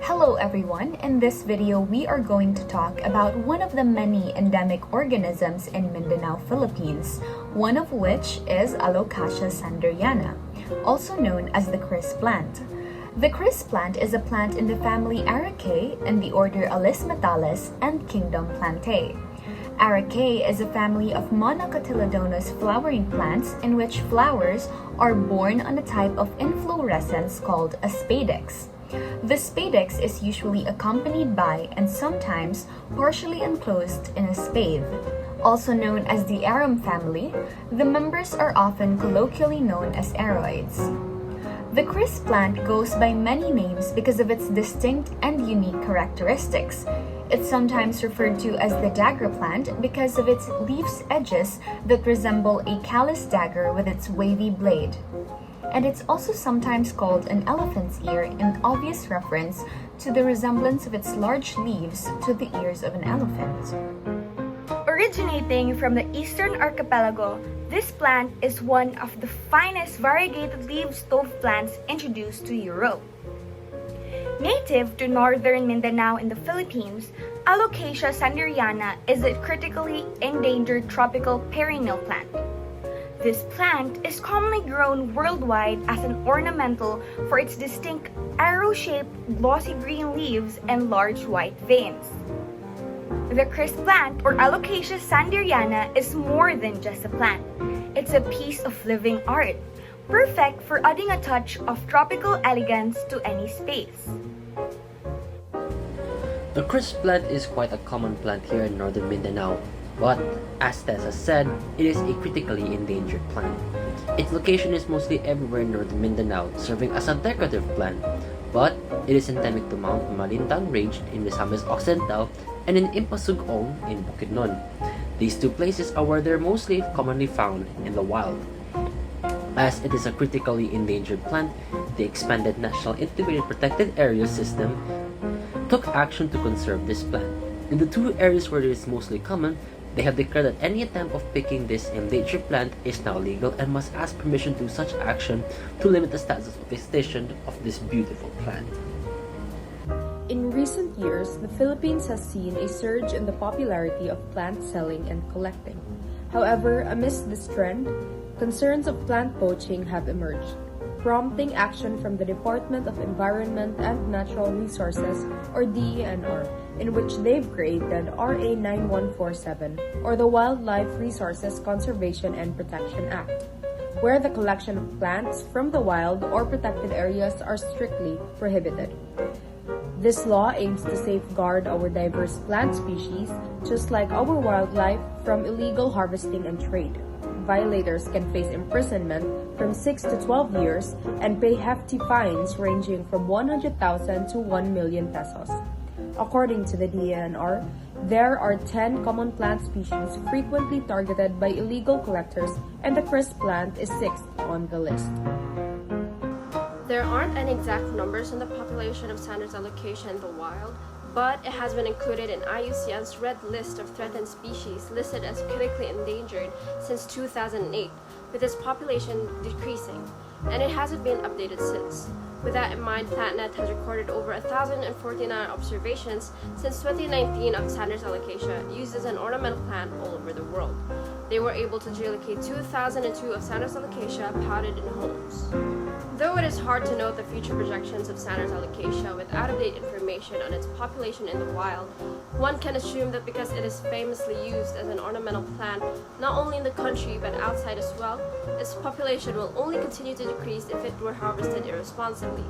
Hello everyone, in this video we are going to talk about one of the many endemic organisms in Mindanao, Philippines, one of which is Alocasia sanderiana, also known as the Chris plant. The Chris plant is a plant in the family Araceae in the order Alismatales and kingdom Plantae. Araceae is a family of monocotyledonous flowering plants in which flowers are borne on a type of inflorescence called a spadix. The spadix is usually accompanied by and sometimes partially enclosed in a spathe. Also known as the arum family, the members are often colloquially known as aroids. The Chris plant goes by many names because of its distinct and unique characteristics. It's sometimes referred to as the dagger plant because of its leaves' edges that resemble a callous dagger with its wavy blade. And it's also sometimes called an elephant's ear in obvious reference to the resemblance of its large leaves to the ears of an elephant. Originating from the eastern archipelago, this plant is one of the finest variegated leaf stove plants introduced to Europe. Native to northern Mindanao in the Philippines, Alocasia sanderiana is a critically endangered tropical perennial plant. This plant is commonly grown worldwide as an ornamental for its distinct arrow-shaped glossy green leaves and large white veins. The Chris plant, or Alocasia sanderiana, is more than just a plant. It's a piece of living art, perfect for adding a touch of tropical elegance to any space. The Chris plant is quite a common plant here in northern Mindanao, but as Tessa said, it is a critically endangered plant. Its location is mostly everywhere in northern Mindanao, serving as a decorative plant, but it is endemic to Mount Malintan Range in Misamis Occidental and in Impasugong in Bukidnon. These two places are where they're mostly commonly found in the wild. As it is a critically endangered plant, the expanded National Integrated Protected Areas system took action to conserve this plant. In the two areas where it is mostly common, they have declared that any attempt of picking this endangered plant is now legal and must ask permission to such action to limit the status of extinction of this beautiful plant. In recent years, the Philippines has seen a surge in the popularity of plant selling and collecting. However, amidst this trend, concerns of plant poaching have emerged, prompting action from the Department of Environment and Natural Resources, or DENR, in which they've created RA 9147, or the Wildlife Resources Conservation and Protection Act, where the collection of plants from the wild or protected areas are strictly prohibited. This law aims to safeguard our diverse plant species, just like our wildlife, from illegal harvesting and trade. Violators can face imprisonment from 6 to 12 years and pay hefty fines ranging from 100,000 to 1 million pesos. According to the DENR, there are 10 common plant species frequently targeted by illegal collectors, and the Chris plant is 6th on the list. There aren't any exact numbers on the population of Sanders Alocasia in the wild, but it has been included in IUCN's Red List of Threatened Species listed as critically endangered since 2008, with its population decreasing, and it hasn't been updated since. With that in mind, PlantNet has recorded over 1,049 observations since 2019 of Sanders Alocasia used as an ornamental plant all over the world. They were able to geolocate 2,002 of Sanders Alocasia potted in homes. Though it is hard to note the future projections of Sanders Alocasia with out-of-date information on its population in the wild, one can assume that because it is famously used as an ornamental plant not only in the country but outside as well, its population will only continue to decrease if it were harvested irresponsibly.